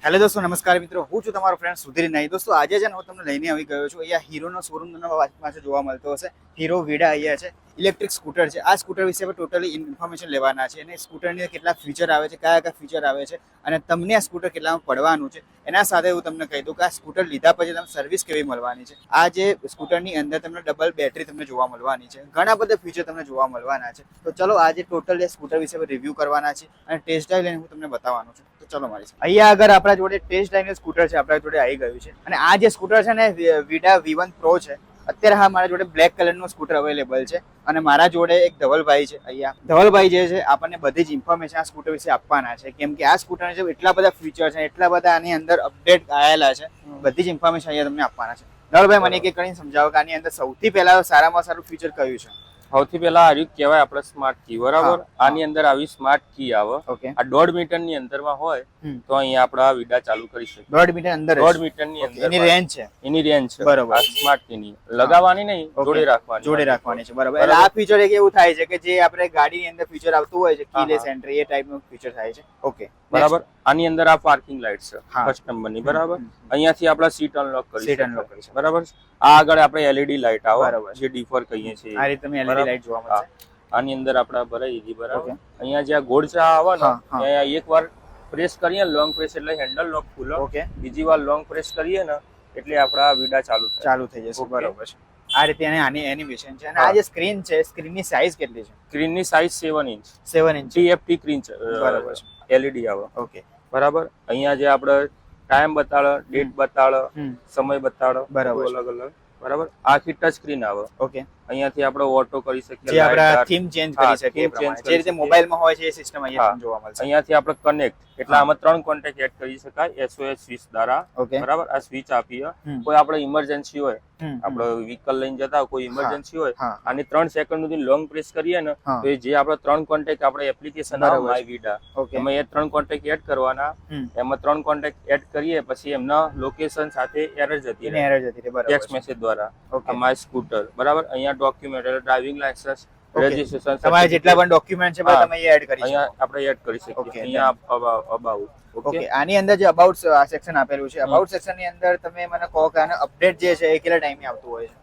Hello દોસ્તો, નમસ્કાર મિત્રો. હું છું તમારો ફ્રેન્ડ સુધીર નાઈ. દોસ્તો, આજે છે ને હું તમને લઈને આવી ગયો છું. અહીંયા હીરોનો શોરૂમ તમને પાસે જોવા મળતો હશે. હીરો વીડા અહીંયા છે. ઇલેક્ટ્રિક સ્કૂટર છે. આ સ્કૂટર વિશે આપણે ટોટલી ઇન્ફોર્મેશન લેવાના છે અને સ્કૂટરની કેટલા ફીચર આવે છે, કયા કયા ફીચર આવે છે અને તમને આ સ્કૂટર કેટલામાં પડવાનું છે એના સાથે હું તમને કહી દઉં કે આ સ્કૂટર લીધા પછી તમને સર્વિસ કેવી મળવાની છે. આ જે સ્કૂટરની અંદર તમને ડબલ બેટરી તમને જોવા મળવાની છે, ઘણા બધા ફીચર તમને જોવા મળવાના છે. તો ચલો આજે ટોટલ સ્કૂટર વિશે રિવ્યૂ કરવાના છે અને ટેસ્ટ ડ્રાઈવ લઈને હું તમને બતાવવાનો છું. તો ચલો મારી અહીંયા આગળ આપણા જોડે ટેસ્ટ ડ્રાઈવનું સ્કૂટર છે, આપણા જોડે આવી ગયું છે. અને આ જે સ્કૂટર છે ને વીડા V1 Pro છે. અત્યારે હા મારા જોડે બ્લેક કલરનું સ્કૂટર અવેલેબલ છે અને મારા જોડે એક ધવલભાઈ છે. અહીંયા ધવલભાઈ જે છે આપણને બધી જ ઇન્ફોર્મેશન આ સ્કૂટર વિશે આપવાના છે, કેમ કે આ સ્કૂટર છે એટલા બધા ફીચર છે, એટલા બધા આની અંદર અપડેટ આવેલા છે, બધી જ ઇન્ફોર્મેશન અહીંયા તમને આપવાના છે. ધવલભાઈ મને એક કરીને સમજાવો કે આની અંદર સૌથી પહેલા સારામાં સારું ફીચર કયું છે? સૌથી પહેલા આ કહેવાય આપણે સ્માર્ટ કી, બરાબર? આની અંદર આવી સ્માર્ટ કી આવે. ઓકે. આ 1.5 મીટર ની અંદરમાં હોય તો અહીંયા આપણે આ વિડા ચાલુ કરી શકીએ. 1.5 મીટર અંદર 1.5 મીટર ની અંદર એની રેન્જ છે. એની રેન્જ છે. બરોબર. આ સ્માર્ટ કી ની લગાવવાની નહીં, જોડે રાખવાની. જોડે રાખવાની છે. બરાબર. એટલે આ ફીચર એક એવું થાય છે કે જે આપણે ગાડીની અંદર ફીચર આવતું હોય છે, કીલેસ એન્ટ્રી, એ ટાઈપનું ફીચર થાય છે. ઓકે. બરાબર. આની અંદર આ પાર્કિંગ લાઇટ છે ફર્સ્ટ નંબર ની, બરાબર? અહીંયાથી આપણે સીટ અનલોક કરી શકીએ, બરાબર? આ આગળ આપણે LED લાઇટ આવે, જે ડીફર કહીએ છીએ. આ રીતે તમે LED લાઇટ જોવા મળશે. આની અંદર આપણે ભરાઈ દીધી, બરાબર? અહીંયા જ્યાં ગોળચા આવે ને અહીંયા એકવાર પ્રેસ કરીએ, લોંગ પ્રેસ એટલે હેન્ડલ લોક ખુલે. ઓકે. બીજી વાર લોંગ પ્રેસ કરીએ ને એટલે આપણા વિડા ચાલુ થઈ જશે. બરાબર છે. આ રીતે આની એનિમેશન છે. અને આ જે સ્ક્રીન છે, સ્ક્રીનની સાઈઝ કેટલી છે? સ્ક્રીનની size 7 inch. 7 inch TFT screen છે, બરાબર છે. LED આવે. ઓકે. બરાબર. અહીંયા જે આપણે ટાઈમ બતાડે, ડેટ બતાડે, સમય બતાડે, બરાબર, અલગ અલગ, બરાબર? આખી ટચ સ્ક્રીન આવે. ઓકે. અહીંયાથી આપણે ઓટો કરી શકીએ, જે આપણે થીમ ચેન્જ કરી શકીએ, જે રીતે મોબાઈલમાં હોય છે એ સિસ્ટમ અહીંયા જોવા મળશે. અહીંયાથી આપણે કનેક્ટ, એટલે આમાં 3 કોન્ટેક્ટ એડ કરી શકાય SOS સ્વિચ દ્વારા, બરાબર? આ સ્વિચ આપીએ, કોઈ આપણે ઇમરજન્સી હોય, આપણે વ્હીકલ લઈને જતા કોઈ ઇમરજન્સી હોય, આની 3 સેકન્ડ સુધી લોંગ પ્રેસ કરીએ ને તો એ જે આપણે 3 કોન્ટેક્ટ આપણે એપ્લિકેશન આવે માય વિડા, એમાં એ 3 કોન્ટેક્ટ એડ કરવાના. એમાં 3 કોન્ટેક્ટ એડ કરીએ પછી એમના લોકેશન સાથે એરર જતી રહે ટેક્સ્ટ મેસેજ દ્વારા. માય સ્કૂટર, બરાબર? અહીંયા ડોક્યુમેન્ટ એટલે ડ્રાઇવિંગ લાયસન્સ, રજિસ્ટ્રેશન, તમારે જેટલા પણ ડોક્યુમેન્ટ છે તમે અહીંયા એડ કરી શકો. અહીંયા આપણે એડ કરી શકીએ. અહીંયા અબાઉટ. ઓકે. આની અંદર જે અબાઉટ સેક્શન આપેલું છે, અબાઉટ સેક્શન ની અંદર તમે મને કહો કે આનો અપડેટ જે છે એ કેટલા ટાઈમે આવતું હોય છે?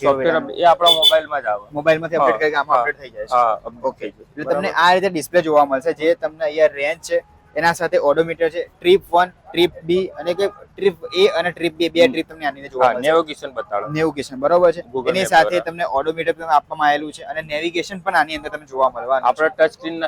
સોફ્ટવેર એ આપણા મોબાઈલમાં જ આવે. મોબાઈલમાંથી અપડેટ કરીને આમાં અપડેટ થઈ જાય છે. હા, ઓકે. એટલે તમને આ રીતે ડિસ્પ્લે જોવા મળશે, જે તમને અહીંયા રેન્જ છે, એના સાથે ઓડોમીટર છે, ટ્રીપ 1, ટ્રીપ B અને કે ટ્રીપ A અને ટ્રીપ B, બે ટ્રીપ તમને આની અંદર જોવા મળશે. નેવિગેશન બતાડો. નેવિગેશન, બરોબર છે. એની સાથે તમને ઓડોમીટર પણ આપવામાં આવેલું છે અને નેવિગેશન પણ આની અંદર તમને જોવા મળવાનું. આપણે ટચ સ્ક્રીન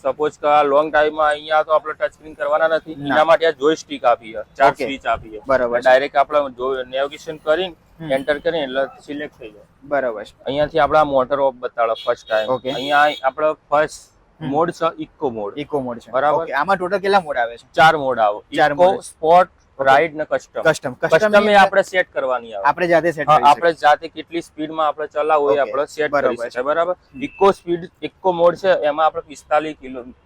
સપોઝ કે લોંગ ટાઈમમાં અહીંયા તો આપણે ટચ સ્ક્રીન કરવાના નથી, એના માટે આ જોયસ્ટિક આપીએ, 4 સ્વિચ આપીએ, બરાબર. ડાયરેક્ટ આપણે નેવિગેશન કરીને એન્ટર કરીને એટલે સિલેક્ટ થઈ જાય, બરાબર છે. અહીંયાથી આપણા મોટર ઓફ બતાડો ફર્સ્ટ ટાઈમ. અહીંયા આપણે ફર્સ્ટ મોડ છે ઇકો મોડ. ઇકો મોડ છે, બરાબર? ઓકે. આમાં ટોટલ કેટલા મોડ આવે છે? 4 મોડ આવે. ઇકો, સ્પોર્ટ, રાઇડ ને કસ્ટમ એ આપણે સેટ કરવાની આવે. આપણે જાતે સેટ કરી આપણે જાતે કેટલી સ્પીડમાં આપણે ચલાવવું એ આપણે સેટ કરી શકીએ, બરાબર? ઇકો મોડ છે એમાં આપણે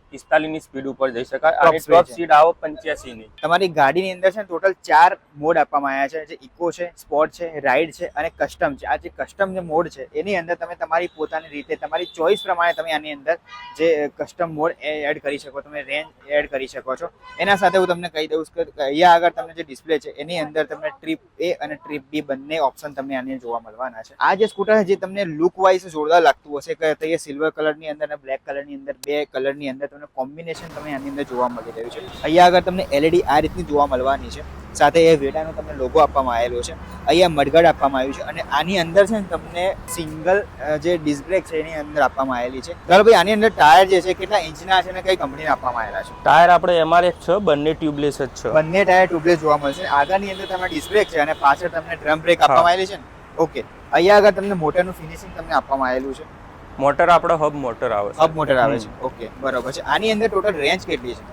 45 ની સ્પીડ ઉપર જઈ શકાય અને ટોપ સ્પીડ આવે 85 ની. તમારી ગાડીની અંદર છે ટોટલ 4 મોડ આપવામાં આવ્યા છે, જે ઇકો છે, સ્પોર્ટ છે, રાઇડ છે અને કસ્ટમ છે. આ જે કસ્ટમ જે મોડ છે એની અંદર તમે તમારી પોતાની રીતે તમારી ચોઈસ પ્રમાણે તમે આની અંદર જે કસ્ટમ મોડ એડ કરી શકો, તમે રેન્જ એડ કરી શકો છો. એના સાથે હું તમને કહી દઉં કે અહીંયા આગળ તમને જે ડિસ્પ્લે છે એની અંદર તમને ટ્રીપ A અને ટ્રીપ B બંને ઓપ્શન તમને આની જોવા મળવાના છે. આ જે સ્કૂટર છે જે તમને લુક વાઇઝ જોરદાર લાગતું હશે કે તે સિલ્વર કલરની અંદર અને બ્લેક કલરની અંદર, બે કલરની અંદર કોમ્બિનેશન તમને આની અંદર જોવા મળી રહ્યું છે. અહીંયા આગળ તમને LED આ રીતની જોવા મળવાની છે, સાથે એ વેડાનો તમને લોગો આપવામાં આવેલો છે, અહીંયા મડગાર્ડ આપવામાં આવ્યું છે અને આની અંદર છે ને તમને સિંગલ જે ડિસ્ક બ્રેક છે એની અંદર આપવામાં આવેલી છે. ચાલો ભાઈ, આની અંદર ટાયર જે છે કેટલા ઇંચના છે અને કઈ કંપનીના આપવામાં આવેલા છે? ટાયર આપણે MRF છે, બંને ટ્યુબલેસ જ છે. બંને ટાયર ટ્યુબલેસ જોવા મળશે. આગળની અંદર તમને ડિસ્ક બ્રેક છે અને પાછળ તમને ડ્રમ બ્રેક આપવામાં આવેલી છે ને. ઓકે. અહીંયા આગળ તમને મોટરનું ફિનિશિંગ તમને આપવામાં આવેલું છે. મોટર આપણે હબ મોટર આવે છે. હબ મોટર આવે છે, ઓકે, બરાબર છે. આની અંદર ટોટલ રેન્જ કેટલી છે?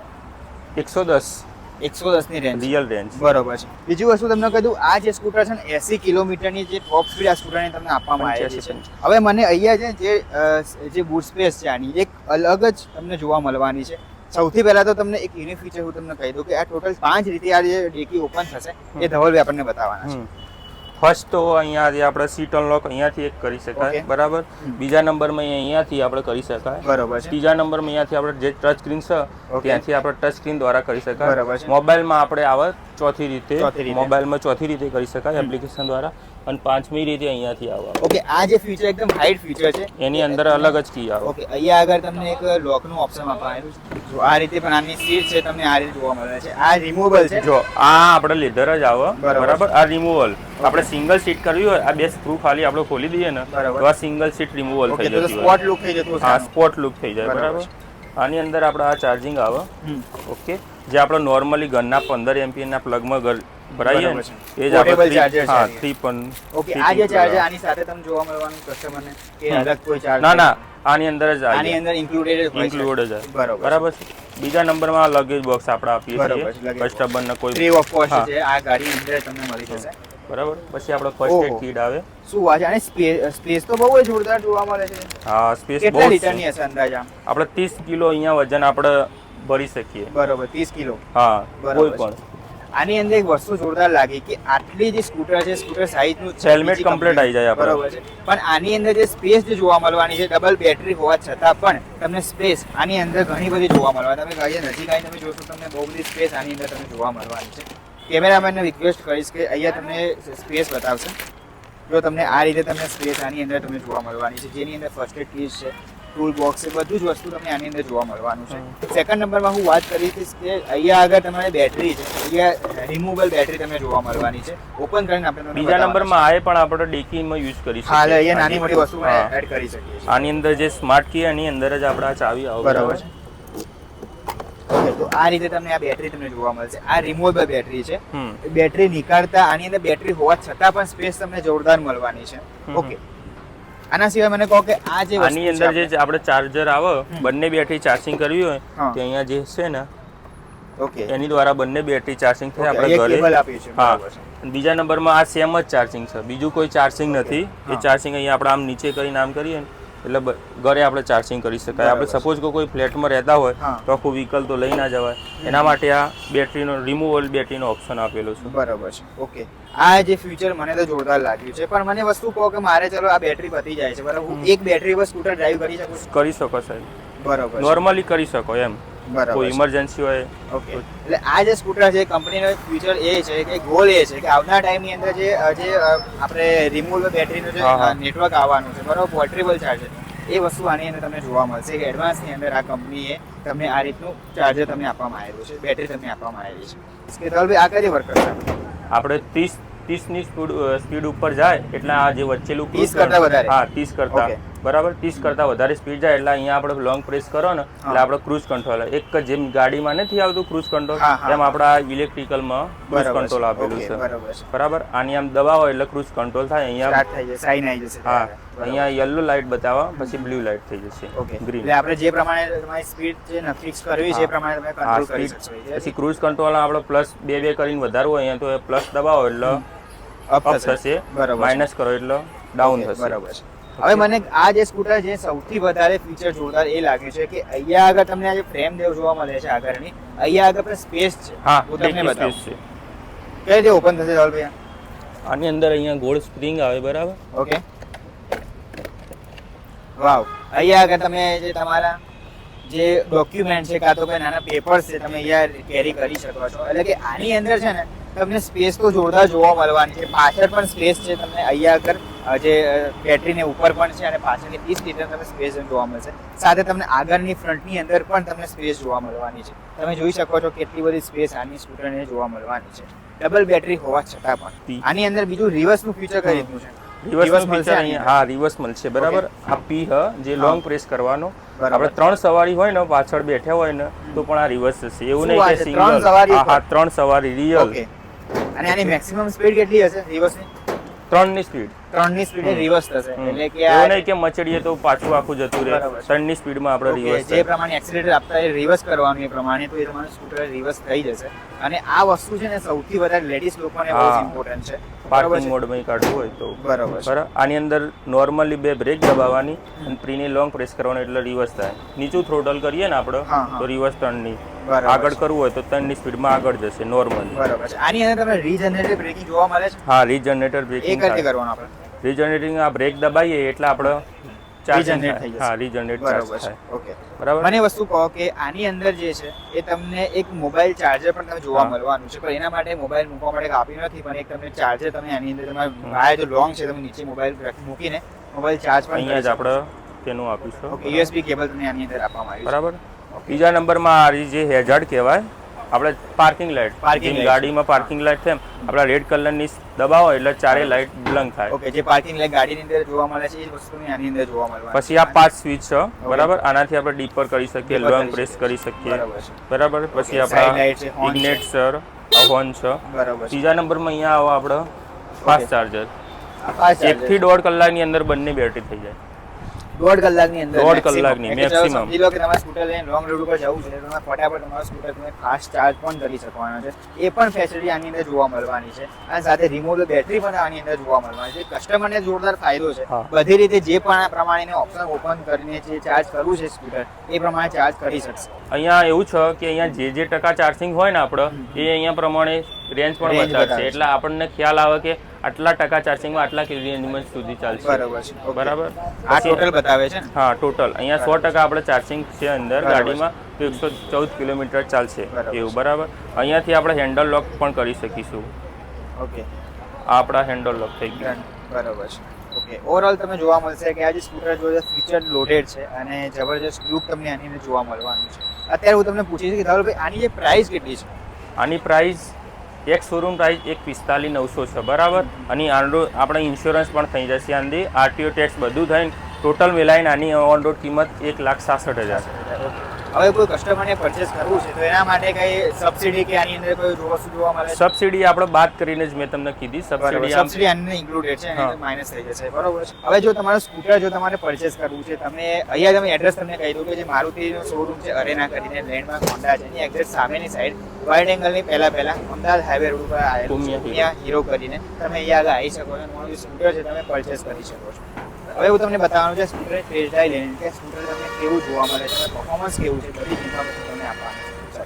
110 ની રેન્જ, રિયલ રેન્જ, બરાબર છે. બીજી વસ્તુ તમને કહી દઉં, આ જે સ્કૂટર છે ને 80 કિલોમીટરની જે ટોપ સ્પીડ આ સ્કૂટરની તમને આપવામાં આવેલી છે. હવે મને અહીંયા છે જે બૂટ સ્પેસ છે આની એક અલગ જ તમને જોવા મળવાની છે. સૌથી પહેલા તો તમને એક યુનિક ફીચર હું તમને કહી દઉં કે આ ટોટલ 5 રીતે આ જે ડેકી ઓપન થશે એ ધવલભાઈ આપણને બતાવવાના છે. ફર્સ્ટ તો અહીંયાથી આપણે સીટ અનલોક અહીંયાથી એક કરી શકાય, બરાબર. બીજા નંબરમાં અહીંયાથી આપણે કરી શકાય, બરાબર. ત્રીજા નંબરમાં અહીંયાથી આપણે જે ટચ સ્ક્રીન છે ત્યાંથી આપણે ટચ સ્ક્રીન દ્વારા કરી શકાય. મોબાઈલમાં આપણે આવે ચોથી રીતે, મોબાઈલમાં ચોથી રીતે કરી શકાય એપ્લિકેશન દ્વારા. અને પાંચમી રીતે અહીંયાથી આવે. ઓકે, આ જે ફીચર એકદમ હાઈટ ફીચર છે એની અંદર અલગ જ કી આવે. ઓકે, અહીંયા આગળ તમને એક લોકનું ઓપ્શન આપવામાં આવ્યું છે. જો આ રીતે પણ આની સીટ છે તમને આ રીતે જોવા મળે છે. આ રિમૂવેબલ છે. જો આ આપણે લેધર જ આવે, બરાબર. આ રિમૂવેબલ આપણે સિંગલ સીટ કરવી હોય, આ બે સ્ક્રૂ ખાલી આપણે ખોલી દઈએ ને તો આ સિંગલ સીટ રિમૂવલ થઈ જતી હોય. સ્પોટ લુક થઈ જતું. હા, સ્પોટ લુક થઈ જાય, બરાબર. આની અંદર આપણે આ ચાર્જિંગ આવે, ઓકે, જે આપણે નોર્મલી ઘરના 15 એમ્પિયર ના પ્લગમાં ભરાઈએ ને એ જ આપણે. હા, 3 પણ. ઓકે, આ જે ચાર્જર આની સાથે તમને જોવા મળવાનું કસ્ટમરને કે અલગ કોઈ ચાર્જ? ના, આની અંદર જ આની અંદર ઇન્ક્લુડેડ જ બરાબર. બીજા નંબરમાં લગેજ બોક્સ આપણે આપીએ છીએ કસ્ટમરને. કોઈ ફ્રી ઓફ કોસ્ટ છે આ ગાડી અંદર તમને મળી જશે, બરાબર. પછી આપણો ફર્સ્ટ એડ કિટ આવે. શું વાત છે? અને સ્પેસ તો બહુ જોરદાર જોવા મળે છે. હા, સ્પેસ બહુ. કેટલા લીટરની હશે અંદાજ? આપણે 30 કિલો અહીંયા વજન આપણે ભરી શકીએ, બરાબર. 30 કિલો. હા, કોઈ પણ. આની અંદર એક વસ્તુ જોરદાર લાગી કે આટલી જે સ્કૂટર છે, સ્કૂટર સાઈઝનું હેલ્મેટ કમ્પ્લીટ આવી જાય, બરાબર છે. પણ આની અંદર જે સ્પેસ જે જોવા મળવાની છે, ડબલ બેટરી હોવા છતાં પણ તમને સ્પેસ આની અંદર ઘણી બધી જોવા મળવાની. તમે ગાડી નજીક આવીને તમે જોશો તમને બહુ બધી સ્પેસ આની અંદર તમને જોવા મળવાની છે. કેમેરામેનને રિક્વેસ્ટ કરીશ કે અહીંયા તમને સ્પેસ બતાવશે. જો તમને આ રીતે તમને સ્પેસ આની અંદર તમને જોવા મળવાની છે, જેની અંદર ફર્સ્ટ એડ કિટ છે, ટૂલ બોક્સ છે, બધું જ વસ્તુ તમને આની અંદર જોવા મળવાનું છે. સેકન્ડ નંબરમાં હું વાત કરીશ કે અહીંયા આગળ તમારે બેટરી છે, અહીંયા રિમૂવેબલ બેટરી તમને જોવા મળવાની છે. ઓપન કરીને આપણે બીજા નંબરમાં આ પણ આપણે ડેકીમાં યુઝ કરી શકીએ. હા, અહીંયા નાની મોટી વસ્તુ એડ કરી શકીએ છીએ. આની અંદર જે સ્માર્ટ કી એની અંદર જ આપણે આ ચાવી આવે, બરાબર છે. ઓકે, તો આ રીતે તમને આ બેટરી તમને જોવા મળશે. આ રિમૂવેબલ બેટરી છે. બેટરી નીકાળતા આની અંદર બેટરી હોવા છતાં પણ સ્પેસ તમને જોરદાર મળવાની છે. ઓકે, આના સિવાય મને કહો કે આ જે આની અંદર જે આપણે ચાર્જર આવે, બંને બેટરી ચાર્જિંગ કરવી હોય તો અહીંયા જે છે ને, ઓકે, એની દ્વારા બંને બેટરી ચાર્જિંગ થાય આપણે ઘરે. હા, બીજા નંબરમાં આ સેમ જ ચાર્જિંગ છે, બીજું કોઈ ચાર્જિંગ નથી. એ ચાર્જિંગ અહીંયા આપણે આમ નીચે કરીને આમ કરીએ ને એટલે ઘરે આપણે ચાર્જિંગ કરી શકાય. આપણે સપોઝ કોઈ ફ્લેટમાં રહેતા હોય તો આખું વ્હીકલ તો લઈ ના જવાય, એના માટે આ બેટરીનો રિમૂવેબલ બેટરીનો ઓપ્શન આપેલો છે, બરાબર છે. ઓકે, આ જે ફીચર મને તો જોરદાર લાગ્યું છે. પણ મને વસ્તુ કહો કે મારે ચલો આ બેટરી પતી જાય છે, બરાબર, હું એક બેટરી પર સ્કૂટર ડ્રાઈવ કરી શકું છું? કરી શકો સાહેબ, બરાબર, નોર્મલી કરી શકો એમ, કોઈ ઇમરજન્સી હોય. ઓકે, એટલે આ જે સ્કૂટર છે કંપનીનો ફીચર એ છે કે ગોલ એ છે કે આવનાર ટાઈમની અંદર જે આપણે રિમૂવેબલ બેટરીનું જે નેટવર્ક આવવાનું છે, બરાબર, પોર્ટેબલ ચાર્જર, એ વસ્તુ આની અંદર તમને જોવા મળશે કે એડવાન્સની અંદર આ કંપનીએ તમને આ રીતનું ચાર્જર તમને આપવામાં આવેલું છે, બેટરી તમને આપવામાં આવેલી છે. કે ભાઈ આ કઈ વર્ક કરશે? આપણે 30 ની સ્પીડ ઉપર જાય એટલે આ જે વચ્ચેલું 30 કરતા વધારે, હા 30 કરતા, બરાબર, 30 કરતા વધારે સ્પીડ જાય એટલે અહીંયા આપણે લોંગ પ્રેસ કરો ને એટલે આપણે ક્રૂઝ કંટ્રોલ, એક જેમ ગાડીમાં નથી આવતું ક્રૂઝ કંટ્રોલ, એમ આપણા ઇલેક્ટ્રિકલમાં ક્રૂઝ કંટ્રોલ આપેલું છે, બરાબર. આની આમ દબાવો એટલે ક્રૂઝ કંટ્રોલ થાય. અહીંયા થઈ જશે, સાઈન આવી જશે. હા, અહીંયા યલો લાઇટ બતાવવા, પછી બ્લુ લાઇટ થઈ જશે, ગ્રીન. એટલે આપણે જે પ્રમાણે તમારી સ્પીડ જે ફિક્સ કરવી છે એ પ્રમાણે તમે કંટ્રોલ કરી શકશો. પછી ક્રૂઝ કંટ્રોલ આપણે પ્લસ 2 કરીને વધારવું અહીંયા તો પ્લસ દબાવો એટલે અપ થશે, માઇનસ કરો એટલે ડાઉન થશે, બરાબર છે. હવે મને આ જે સ્કૂટર છે સૌથી વધારે ફીચર જોરદાર એ લાગે છે કે અહીંયા આગળ તમને આ જે ફ્રેમ દેવ જોવા મળે છે આગળની, અહીંયા આગળ પણ સ્પેસ છે. હા, હું તમને બતાવું છે. કઈ રીતે ઓપન થશે ધવલભાઈ? આની અંદર અહીંયા ગોલ્ડ સ્પ્રિંગ આવે, બરાબર. ઓકે, વાવ. અહીંયા આગળ તમે જે તમારા જે ડોક્યુમેન્ટ છે કાં તો કોઈ નાના પેપર્સ છે તમે અહીંયા કેરી કરી શકો છો. એટલે કે આની અંદર છે ને તમને સ્પેસ તો જોરદાર જોવા મળવાની છે. પાછળ પણ સ્પેસ છે તમને અહીંયા આગળ જે બેટરીને ઉપર પણ છે અને પાછળની 30 લીટર તમને સ્પેસ જોવા મળશે. સાથે તમને આગળની ફ્રન્ટની અંદર પણ તમને સ્પેસ જોવા મળવાની છે. તમે જોઈ શકો છો કેટલી બધી સ્પેસ આની સ્કૂટરને જોવા મળવાની છે, ડબલ બેટરી હોવા છતાં પણ. આની અંદર બીજું રિવર્સનું ફીચર કઈ રીતનું છે? રિવર્સ મળશે અહીંયા. હા, રિવર્સ મળશે, બરાબર. આ પી જે લોંગ પ્રેસ કરવાનો, આપણે 3 સવારી હોય ને પાછળ બેઠા હોય ને તો પણ આ રિવર્સ થશે. એવું નહીં કે સિંગલ. હા, 3 સવારી રિયલ. અને આની મેક્સિમમ સ્પીડ કેટલી હશે રિવર્સની? 3 ની સ્પીડ. 3 ની સ્પીડે રિવર્સ થશે. એટલે કે એવું નહીં કે મચડીએ તો પાછું આખું જતું રહે. 3 ની સ્પીડમાં આપણે રિવર્સ, જે પ્રમાણે એક્સિલેટર આપતા એ રિવર્સ કરવાનું એ પ્રમાણે, તો એ તમારું સ્કૂટર રિવર્સ થઈ જશે. અને આ વસ્તુ છે ને સૌથી વધારે લેડીઝ લોકોને બહુ ઇમ્પોર્ટન્ટ છે. પાર્કિંગ મોડમાં કાઢવું હોય તો, બરાબર. આની અંદર નોર્મલી 2 બ્રેક દબાવવાની અને પ્રીની લોંગ પ્રેસ કરવાનું એટલે રિવર્સ થાય. નીચું થ્રોટલ કરીએ ને આપણે તો રિવર્સ 3 ની, આગળ કરવું હોય તો 3 ની સ્પીડમાં આગળ જશે નોર્મલ. બરાબર છે. આની અંદર તમને રીજનરેટિવ બ્રેકિંગ જોવા મળે છે? હા, રીજનરેટર બ્રેકિંગ. એ કઈ કરવાનું આપણે? રીજનરેટિંગ આ બ્રેક દબાઈએ એટલે આપણે ચાર્જિંગ રીજનરેટ થઈ જશે. હા, રીજનરેટ ચાર્જ થાય. ઓકે, બરાબર. મને વસ્તુ કહો કે આની અંદર જે છે એ તમને એક મોબાઈલ ચાર્જર પણ તમે જોવા મળવાનું છે, પણ એના માટે મોબાઈલ મૂકવા માટે આપી નથી, પણ એક તમને ચાર્જર તમે આની અંદર તમારે વાયર જો લોંગ છે તમે નીચે મોબાઈલ મૂકીને મોબાઈલ ચાર્જ પણ અહીંયા જ આપણે તેનું આપીશું. ઓકે, યુએસબી કેબલ તમને આની અંદર આપવામાં આવ્યું છે. બરાબર. બીજા નંબરમાં આ જે હેઝાર્ડ કહેવાય, આપણે પાર્કિંગ લાઇટ, જેમ ગાડીમાં પાર્કિંગ લાઇટ છે આપણા રેડ કલરની દબાવો એટલે ચારે લાઇટ બ્લંક થાય. ઓકે, જે પાર્કિંગ લાઇટ ગાડીની અંદર જોવા મળે છે એ વસ્તુની આની અંદર જોવા મળવાની. પછી આ 5 સ્વિચ છે, બરાબર. આનાથી આપણે ડીપર કરી શકીએ, લોંગ પ્રેસ કરી શકીએ, બરાબર. પછી આપણા ઇગ્નેટર, હોર્ન છે, બરાબર. ત્રીજા નંબરમાં અહીંયા આવો આપણે ફાસ્ટ ચાર્જર. 1 થી 1.5 કલાકની અંદર બંને બેટરી થઈ જાય. 1.5 કલાકની અંદર? 1.5 કલાકની મેક્સિમમ. સમજી લો કે તમારે સ્કૂટર લઈને લોંગ રૂટ ઉપર જવું છે તો તમે ફટાફટ તમારું સ્કૂટર તમે ફાસ્ટ ચાર્જ પણ કરી શકવાનો છે. એ પણ ફેસિલિટી આની અંદર જોવા મળવાની છે. અને સાથે રિમૂવેબલ બેટરી પણ આની અંદર જોવા મળવાની છે. કસ્ટમરને જોરદાર ફાયદો છે. બધી રીતે જે પણ પ્રમાણે ઓપ્શન ઓપન કરીને જે ચાર્જ કરવું છે સ્કૂટર એ પ્રમાણે ચાર્જ કરી શકશે. અહીંયા એવું છે કે અહીંયા જે ટકા ચાર્જિંગ હોય ને આપણે એ અહીંયા પ્રમાણે રેન્જ પણ બતાવશે, એટલે આપણને ખ્યાલ આવે કે આટલા ટકા ચાર્જિંગમાં આટલા રેન્જ સુધી ચાલશે. બરાબર છે. બરાબર. આ ટોટલ બતાવે છે ને? હા, ટોટલ અહીંયા 100% આપણે ચાર્જિંગ છે અંદર ગાડીમાં, તો 114 કિલોમીટર ચાલશે એવું. બરાબર. અહીંયાથી આપણે હેન્ડલ લોક પણ કરી શકીશું. ઓકે, આ આપણા હેન્ડલ લોક થઈ ગયા. બરાબર છે. ઓકે, ઓવરઓલ તમે જોવા મળશે કે આ જે સ્કૂટર જો ફીચર લોડેડ છે અને જબરજસ્ત લુક તમને આની અંદર જોવા મળવાનું છે. અત્યારે હું તમને પૂછીશ કે ધવલભાઈ આની જે પ્રાઇસ કેટલી છે? આની પ્રાઇસ એક શોરૂમ પ્રાઇસ 1,45,900 છે, બરાબર. અને આપણે ઇન્સ્યોરન્સ પણ થઈ જશે આની, આરટીઓ ટેક્સ બધું થઈને ટોટલ મિલાઈને આની ઓન રોડ કિંમત 1,66,000. હવે કોઈ કસ્ટમરને પરચેસ કરવું છે તો એના માટે કઈ સબસિડી કે આની અંદર કોઈ વસ્તુ જોવા મળે? સબસિડી આપણે બાદ કરીને જ મેં તમને કીધી. સબસિડી આની અંદર ઇન્ક્લુડેડ છે, એની માઇનસ થઈ જશે. બરોબર છે. હવે જો તમારું સ્કૂટર જો તમારે પરચેસ કરવું છે, તમે અહીંયા તમે એડ્રેસ તમને કહી દઉં કે જે મારુતિનો શોરૂમ છે અરેના કરીને લેન્ડમાર્ક હોન્ડા છે એની એક્ઝેક્ટ સામેની સાઈડ વાઇડ એંગલની પહેલા અમદાવાદ હાઈવે રોડ ઉપર આવેલું છે અહીંયા હીરો કરીને. તમે અહીંયા આગળ આવી શકો છો, તમારું જે સ્કૂટર છે તમે પરચેસ કરી શકો છો. હવે હું તમને બતાવવાનું છે સ્કૂટર ટેસ્ટ ડ્રાઈવ લઈને કે સ્કૂટર તમને કેવું જોવા મળે છે, પરફોર્મન્સ કેવું છે, બધી ઇન્ફોર્મેશન તમને આપવાની છે.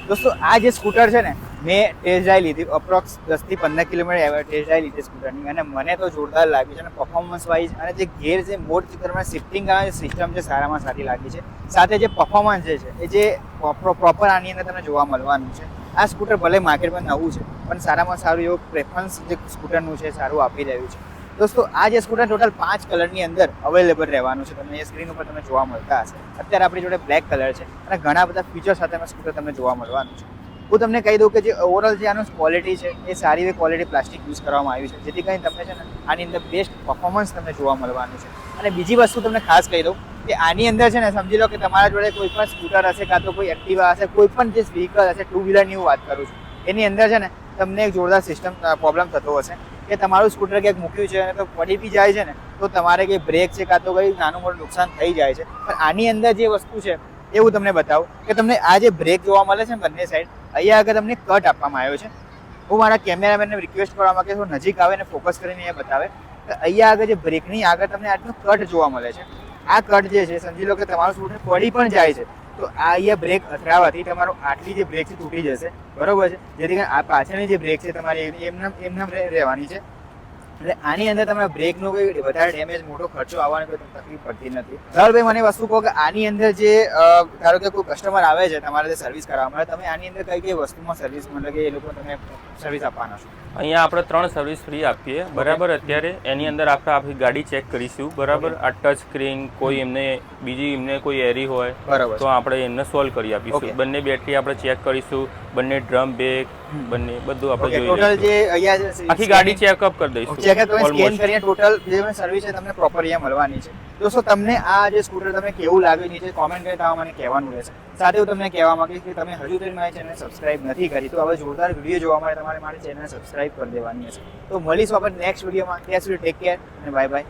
દોસ્તો આ જે સ્કૂટર છે ને મેં ટેસ્ટ ડ્રાઈવ લીધી, અપ્રોક્સ 10 થી 15 કિલોમીટર ટેસ્ટ ડ્રાઈવ લીધી સ્કૂટરની, અને મને તો જોરદાર લાગ્યું છે. અને પરફોર્મન્સ વાઇઝ અને જે ગેર જે મોડ ચિત્રમાં શિફ્ટિંગ આવે સિસ્ટમ છે સારામાં સારી લાગી છે. સાથે જે પરફોર્મન્સ છે એ જે પ્રોપર આની અંદર તમને જોવા મળવાનું છે. આ સ્કૂટર ભલે માર્કેટમાં નવું છે પણ સારામાં સારું એવું પ્રેફરન્સ જે સ્કૂટરનું છે સારું આપી રહ્યું છે. દોસ્તો આ જે સ્કૂટર ટોટલ 5 કલરની અંદર અવેલેબલ રહેવાનું છે. તમને એ સ્ક્રીન ઉપર તમને જોવા મળતા હશે. અત્યારે આપણી જોડે બ્લેક કલર છે અને ઘણા બધા ફીચર સાથે સ્કૂટર તમને જોવા મળવાનું છે. હું તમને કહી દઉં કે જે ઓવરઓલ જે આનું ક્વોલિટી છે એ સારી એવી ક્વોલિટી પ્લાસ્ટિક યુઝ કરવામાં આવ્યું છે, જેથી કરીને તમને છે ને આની અંદર બેસ્ટ પરફોર્મન્સ તમને જોવા મળવાનું છે. અને બીજી વસ્તુ તમને ખાસ કહી દઉં કે આની અંદર છે ને સમજી લો કે તમારા જોડે કોઈ પણ સ્કૂટર હશે કાં તો કોઈ એક્ટિવા હશે, કોઈ પણ જે વ્હીકલ હશે, 2 વ્હીલરની હું વાત કરું છું, એની અંદર છે ને તમને એક જોરદાર સિસ્ટમ પ્રોબ્લેમ થતો હશે કે તમારું સ્કૂટર ક્યાંક મૂક્યું છે અને તો પડી બી જાય છે ને તો તમારે કંઈ બ્રેક છે કાં તો કંઈ નાનું મોટું નુકસાન થઈ જાય છે. પણ આની અંદર જે વસ્તુ છે એ હું તમને બતાવું કે તમને આ જે બ્રેક જોવા મળે છે બંને સાઈડ, અહીંયા આગળ તમને કટ આપવામાં આવ્યો છે. હું મારા કેમેરામેનને રિક્વેસ્ટ કરવા માંગે છું નજીક આવે ને ફોકસ કરીને એ બતાવે કે અહીંયા આગળ જે બ્રેકની આગળ તમને આટલું કટ જોવા મળે છે. આ કટ જે છે સમજી લો કે તમારું સ્કૂટર પડી પણ જાય છે તો આ અહીંયા બ્રેક અથડાવાથી તમારો આટલી જે બ્રેક છે તૂટી જશે, બરોબર છે. જેથી કરીને આ પાછળની જે બ્રેક છે તમારી એમનામ રહેવાની છે. એટલે આની અંદર તમારા બ્રેકનો કોઈ વધારે ડેમેજ મોટો ખર્ચો આવવાની કોઈ તકલીફ પડતી નથી. ધવલભાઈ મને વસ્તુ કહો કે આની અંદર જે ધારો કે કોઈ કસ્ટમર આવે છે તમારે સર્વિસ કરાવવા માટે, તમે આની અંદર કઈ કઈ વસ્તુમાં સર્વિસ મતલબ કે એ લોકો તમે સર્વિસ આપવાના છો? અહીંયા આપણે 3 સર્વિસ ફ્રી આપીએ, બરાબર. અત્યારે એની અંદર આપણે આપણી ગાડી ચેક કરીશું, બરાબર. આ ટચ સ્ક્રીન કોઈ એમને કોઈ એરી હોય બરાબર તો આપણે એને સોલ્વ કરી આપીશું. બંને બેટરી આપણે ચેક કરીશું, બંને ડ્રમ બ્રેક બંને બધું આપણે ટોટલ જે અહીંયા આખી ગાડી ચેકઅપ કરી દઈશું. ચેકઅપ તમે સ્કેન કરીને ટોટલ જે સર્વિસ છે તમને પ્રોપર અહીંયા મળવાની છે. દોસ્તો તમને આ જે સ્કૂટર તમને કેવું લાગ્યું નીચે કોમેન્ટ કરીને તમારે મને કહેવાનું રહેશે. સાથે હું તમને કહેવા માંગીશ કે તમે હજુ સુધી મારી ચેનલ સબસ્ક્રાઇબ નથી કરી તો હવે જોરદાર વિડીયો જોવા માટે તમારે મારી ચેનલ સબસ્ક્રાઇબ કરી દેવાની હશે. તો મળીશું આપણે નેક્સ્ટ વિડીયોમાં. ત્યાં સુધી ટેક કેર અને બાય બાય.